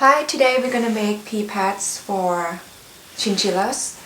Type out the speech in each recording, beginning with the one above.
Hi, today we're gonna make pea pads for chinchillas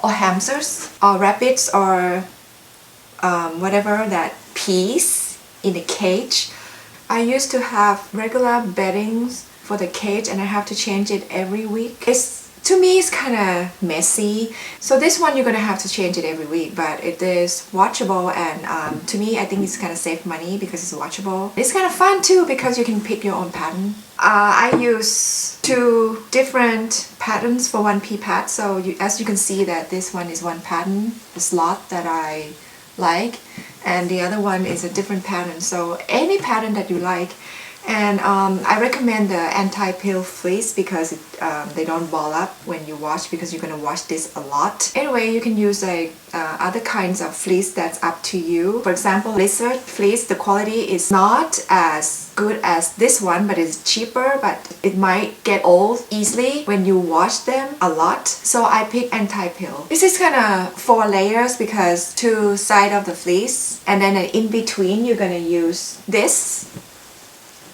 or hamsters or rabbits or whatever that peas in a cage. I used to have regular beddings for the cage and I have to change it every week. To me it's kind of messy, so this one you're gonna have to change it every week, but it is watchable and to me I think it's kind of save money because it's watchable. It's kind of fun too because you can pick your own pattern. I use two different patterns for one pea pad, so as you can see that this one is one pattern, the slot that I like, and the other one is a different pattern, so any pattern that you like. And I recommend the anti-pill fleece because they don't ball up when you wash because you're gonna wash this a lot. Anyway, you can use like other kinds of fleece that's up to you. For example, lizard fleece, the quality is not as good as this one, but it's cheaper, but it might get old easily when you wash them a lot. So I pick anti-pill. This is kind of 4 layers because 2 sides of the fleece, and then in between you're gonna use this.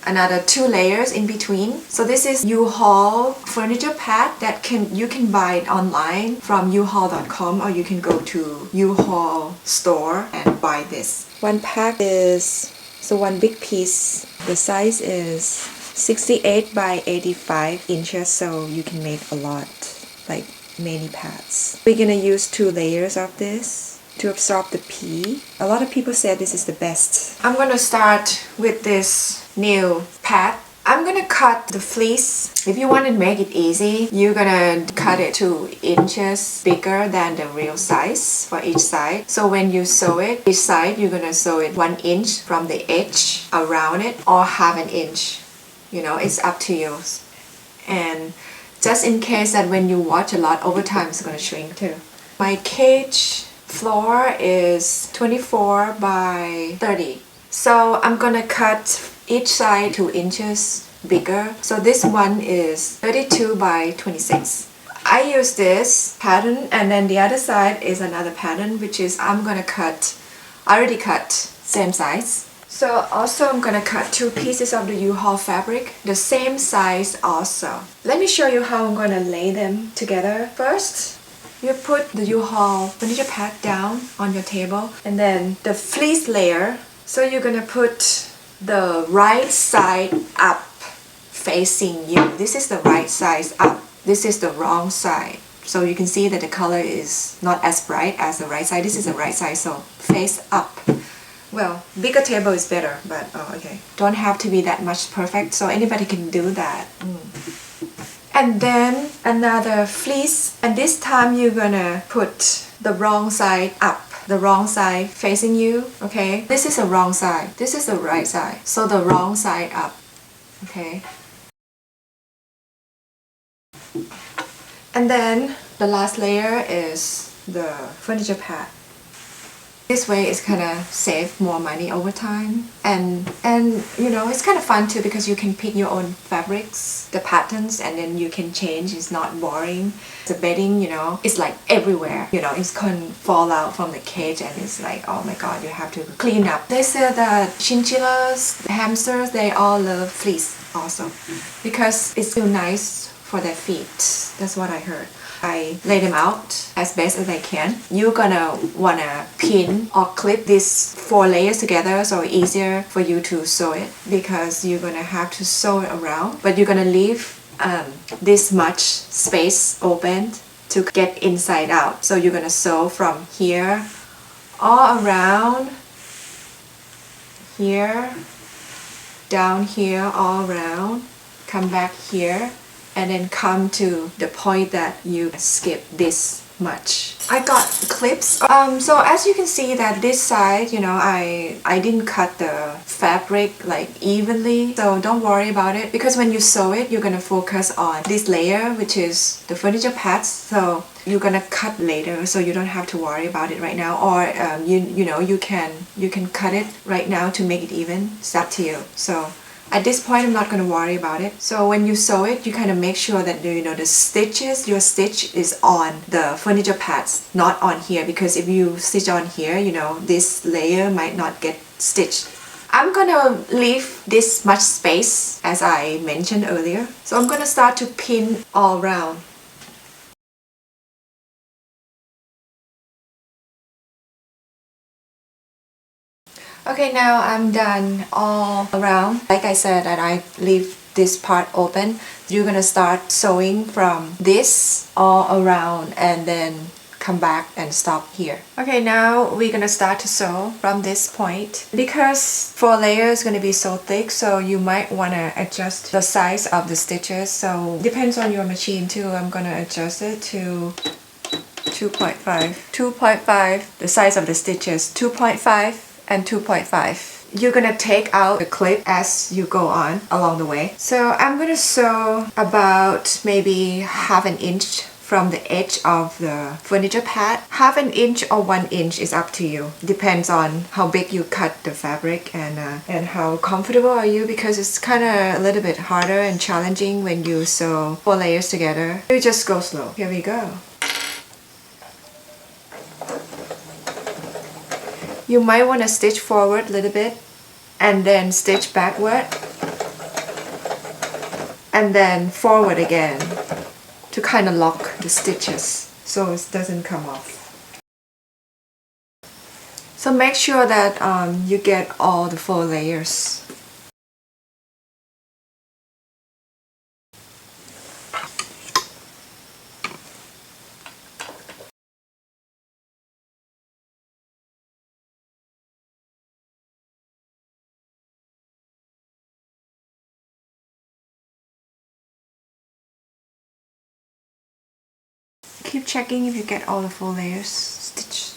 Another 2 layers in between. So this is U-Haul furniture pad that you can buy it online from uhaul.com or you can go to U-Haul store and buy this. One pack is one big piece. The size is 68 by 85 inches, so you can make a lot, like many pads. We're gonna use 2 layers of this to absorb the pea. A lot of people say this is the best. I'm gonna start with this new pad. I'm gonna cut the fleece. If you want to make it easy, you're gonna cut it 2 inches bigger than the real size for each side. So when you sew it, each side you're gonna sew it 1 inch from the edge around it or half an inch. You know, it's up to you. And just in case that when you wash a lot over time, it's gonna shrink too. My cage floor is 24 by 30. So I'm gonna cut each side 2 inches bigger. So this one is 32 by 26. I use this pattern and then the other side is another pattern which is I already cut same size. So also I'm gonna cut 2 pieces of the U-Haul fabric, the same size also. Let me show you how I'm gonna lay them together. First, you put the U-Haul furniture pad down on your table and then the fleece layer. So you're gonna put the right side up facing you. This is the right side up. This is the wrong side. So you can see that the color is not as bright as the right side. This is the right side, so face up. Well, bigger table is better, but okay. Don't have to be that much perfect, so anybody can do that. And then another fleece, and this time you're gonna put the wrong side up. The wrong side facing you, okay? This is the wrong side. This is the right side. So the wrong side up, okay? And then the last layer is the furniture pad. This way it's gonna save more money over time, and you know it's kind of fun too because you can pick your own fabrics, the patterns, and then you can change. It's not boring. The bedding, you know, it's like everywhere. You know, it's can fall out from the cage and it's like, oh my god, you have to clean up. They say that chinchillas, hamsters, they all love fleece also because it's so nice for their feet. That's what I heard. I lay them out as best as I can. You're gonna wanna pin or clip these 4 layers together so easier for you to sew it because you're gonna have to sew it around, but you're gonna leave this much space open to get inside out. So you're gonna sew from here all around here, down here, all around, come back here, and then come to the point that you skip this much. I got clips. So as you can see that this side, you know, I didn't cut the fabric like evenly, so don't worry about it because when you sew it, you're gonna focus on this layer, which is the furniture pads. So you're gonna cut later, so you don't have to worry about it right now. Or you know, you can cut it right now to make it even. It's up to you. So at this point, I'm not going to worry about it. So when you sew it, you kind of make sure that you know the stitches, your stitch is on the furniture pads, not on here. Because if you stitch on here, you know, this layer might not get stitched. I'm gonna leave this much space as I mentioned earlier. So I'm gonna start to pin all around. Okay, now I'm done all around. Like I said, that I leave this part open. You're gonna start sewing from this all around and then come back and stop here. Okay, now we're gonna start to sew from this point. Because 4 layers is gonna be so thick, so you might wanna adjust the size of the stitches. So depends on your machine too. I'm gonna adjust it to 2.5. 2.5, the size of the stitches, 2.5 and 2.5. You're gonna take out the clip as you go on along the way. So I'm gonna sew about maybe half an inch from the edge of the furniture pad. Half an inch or 1 inch is up to you. Depends on how big you cut the fabric and how comfortable are you, because it's kind of a little bit harder and challenging when you sew 4 layers together. You just go slow. Here we go. You might want to stitch forward a little bit and then stitch backward and then forward again to kind of lock the stitches so it doesn't come off. So make sure that you get all the 4 layers. Keep checking if you get all the 4 layers stitched.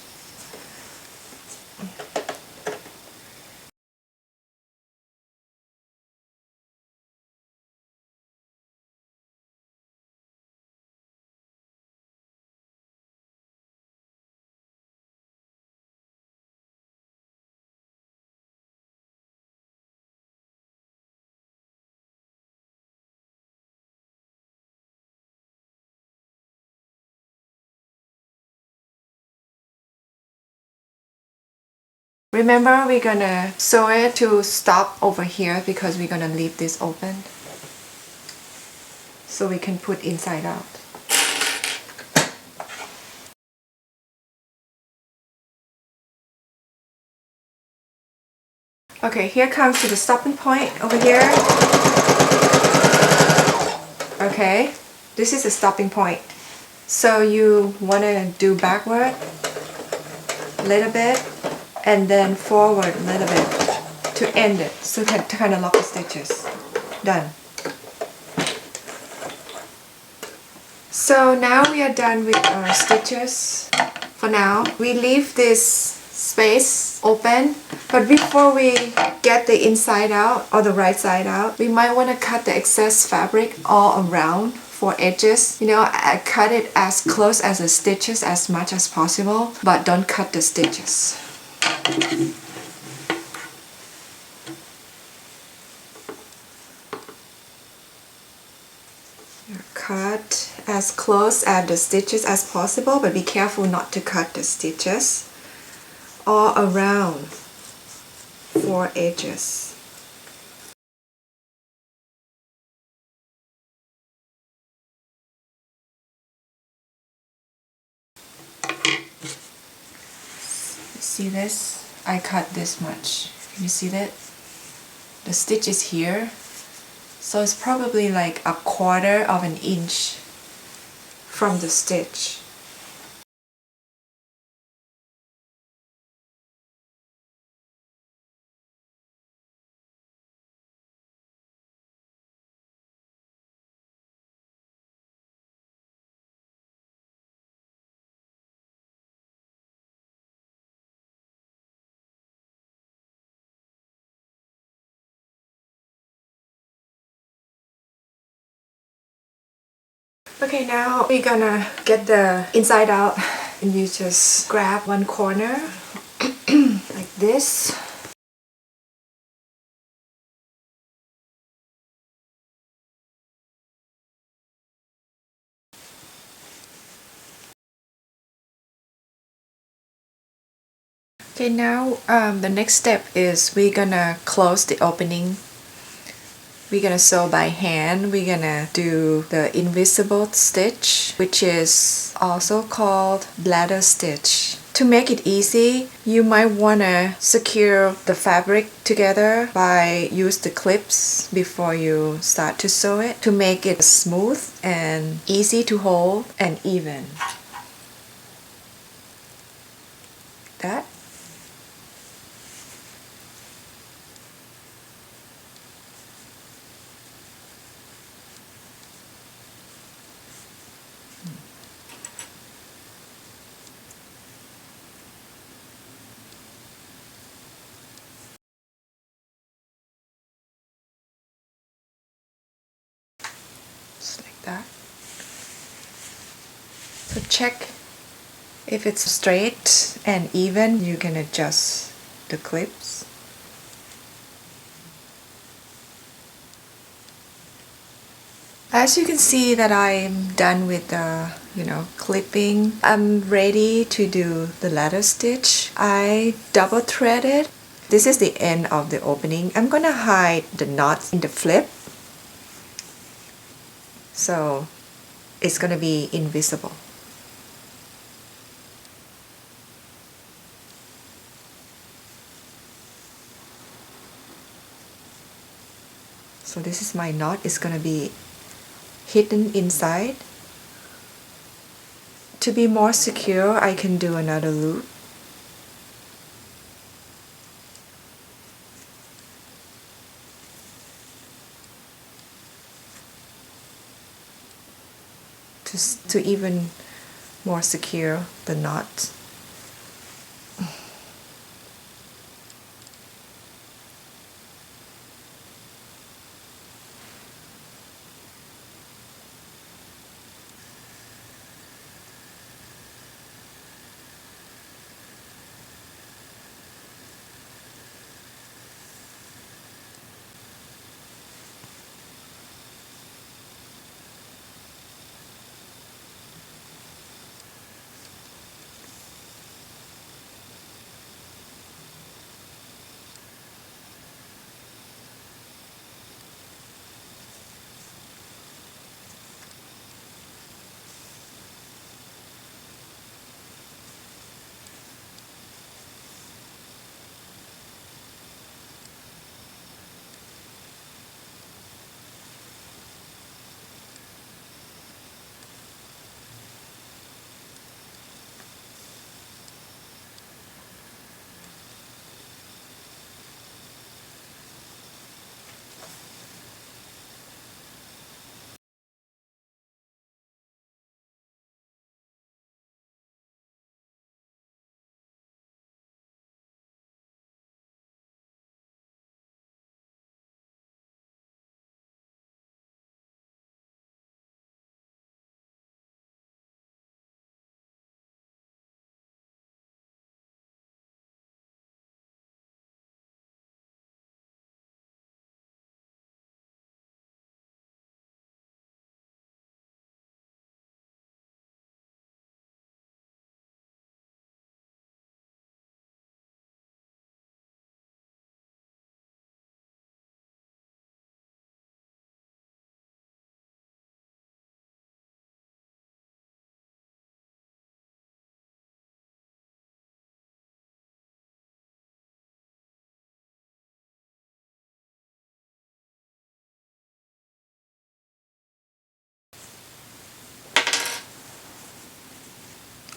Remember, we're gonna sew it to stop over here because we're gonna leave this open so we can put inside out. Okay, here comes to the stopping point over here. Okay, this is the stopping point. So you want to do backward a little bit and then forward a little bit to end it, so to kind of lock the stitches. Done. So now we are done with our stitches. For now, we leave this space open, but before we get the inside out or the right side out, we might want to cut the excess fabric all around for edges. You know, I cut it as close as the stitches as much as possible, but don't cut the stitches. Cut as close at the stitches as possible, but be careful not to cut the stitches all around 4 edges. See this? I cut this much. Can you see that? The stitch is here, so it's probably like 1/4 of an inch from the stitch. Okay, now we're gonna get the inside out, and you just grab one corner like this. Okay, now the next step is we're gonna close the opening. We're gonna sew by hand. We're gonna do the invisible stitch, which is also called bladder stitch. To make it easy, you might wanna secure the fabric together by use the clips before you start to sew it to make it smooth and easy to hold and even. That. Just like that. So check if it's straight and even. You can adjust the clips. As you can see that I'm done with the clipping. I'm ready to do the ladder stitch. I double threaded. This is the end of the opening. I'm gonna hide the knots in the flip, so it's gonna be invisible. So this is my knot. It's gonna be hidden inside. To be more secure, I can do another loop. To even more secure the knot.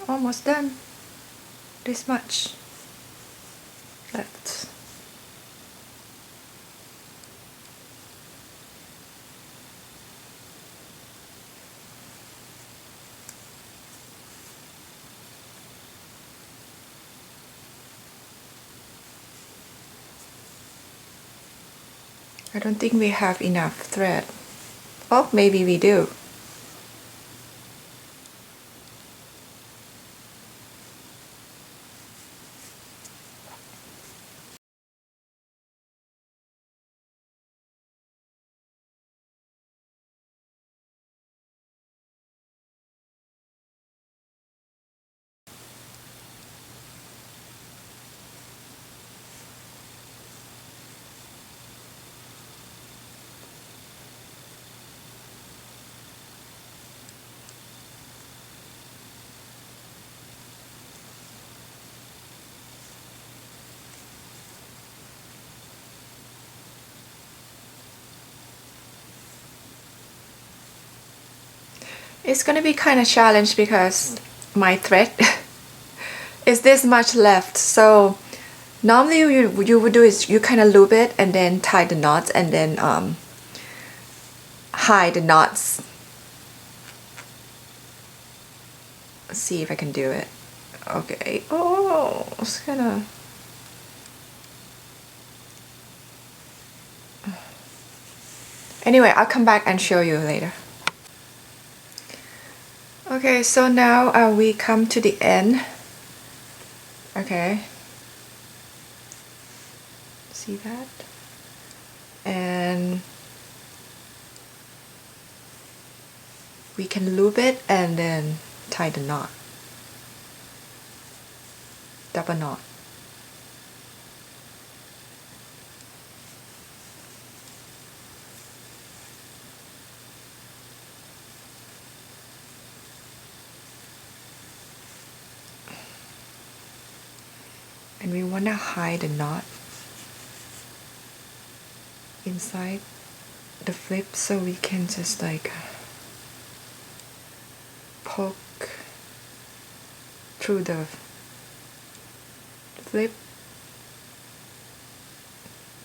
Almost done. This much left. I don't think we have enough thread. Oh, maybe we do. It's gonna be kind of challenged because my thread is this much left. So normally you would do is you kind of loop it and then tie the knots and then hide the knots. Let's see if I can do it. Okay. Oh, it's gonna. Anyway, I'll come back and show you later. Okay, so now we come to the end. Okay. See that? And we can loop it and then tie the knot. Double knot. And we want to hide the knot inside the flip so we can just like poke through the flip,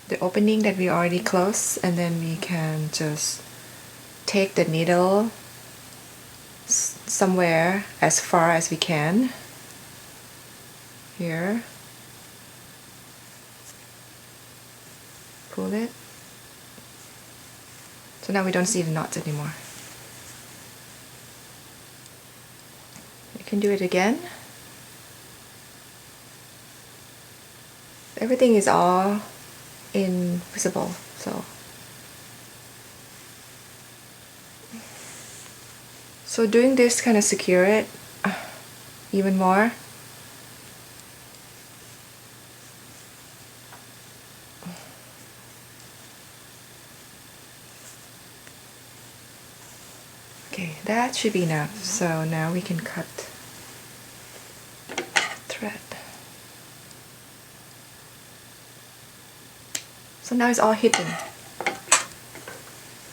the opening that we already closed, and then we can just take the needle somewhere as far as we can here, pull it, so now we don't see the knots anymore. You can do it again. Everything is all invisible, so doing this kind of secure it even more. Okay, that should be enough. So now we can cut thread. So now it's all hidden.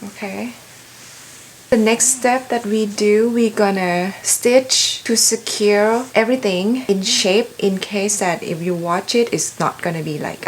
Okay. The next step that we do, we're gonna stitch to secure everything in shape in case that if you watch it, it's not gonna be like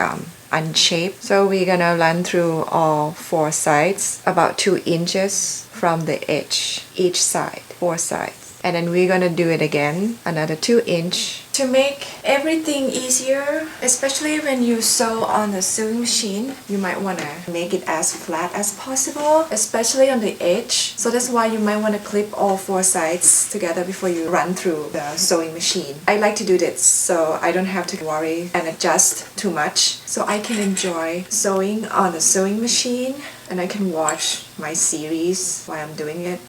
unshaped. So we're gonna run through all 4 sides, about 2 inches from the edge, each side, 4 sides. And then we're gonna do it again, another 2 inch. To make everything easier, especially when you sew on the sewing machine, you might wanna make it as flat as possible, especially on the edge. So that's why you might wanna clip all 4 sides together before you run through the sewing machine. I like to do this so I don't have to worry and adjust too much. So I can enjoy sewing on the sewing machine and I can watch my series while I'm doing it.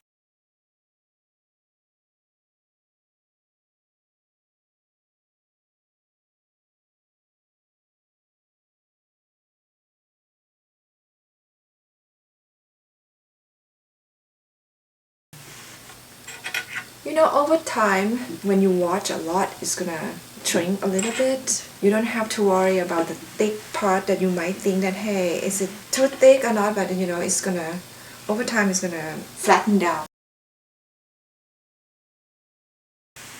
You know, over time, when you watch a lot, it's gonna shrink a little bit. You don't have to worry about the thick part that you might think that, hey, is it too thick or not? But you know, it's gonna, over time, it's gonna flatten down.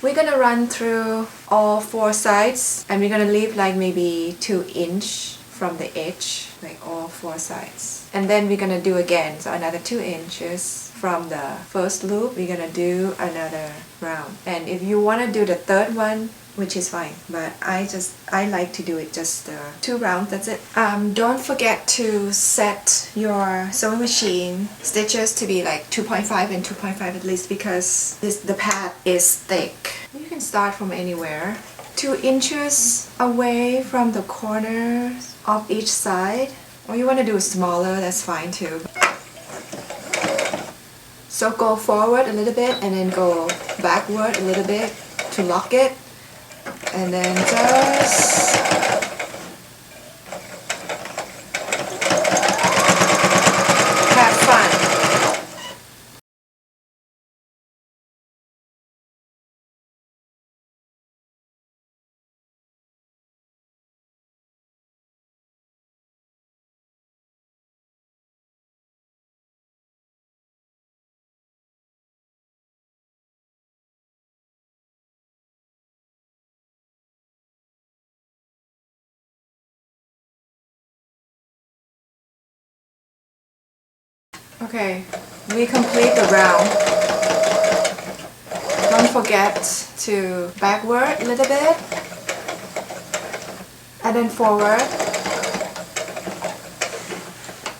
We're gonna run through all 4 sides and we're gonna leave like maybe 2 inch from the edge, like all 4 sides. And then we're gonna do again, so another 2 inches from the first loop. We're gonna do another round. And if you wanna do the third one, which is fine, but I like to do it just 2 rounds, that's it. Don't forget to set your sewing machine stitches to be like 2.5 and 2.5 at least, because the pad is thick. You can start from anywhere. 2 inches away from the corners of each side. Or you want to do smaller, that's fine too. So go forward a little bit and then go backward a little bit to lock it. And then just have fun. Okay, we complete the round. Don't forget to backward a little bit and then forward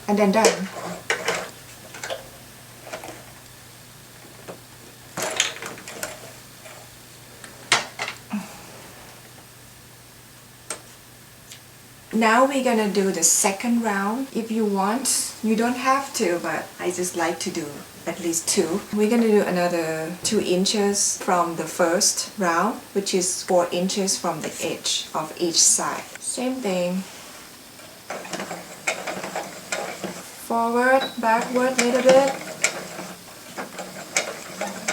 and then done. Now we're gonna do the second round. If you want, you don't have to, but I just like to do at least 2. We're gonna do another 2 inches from the first round, which is 4 inches from the edge of each side. Same thing. Forward, backward a little bit,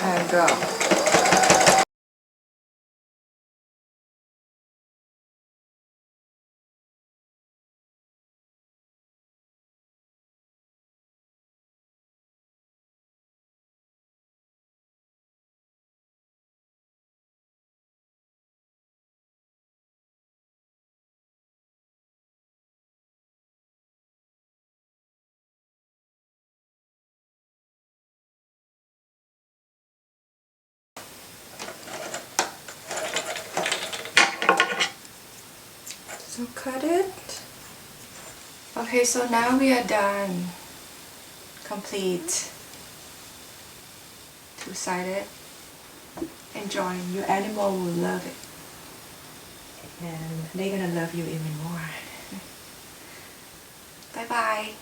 and go. So cut it. Okay, so now we are done. Complete. 2-sided. Enjoy. Your animal will love it. And they're gonna love you even more. Bye bye.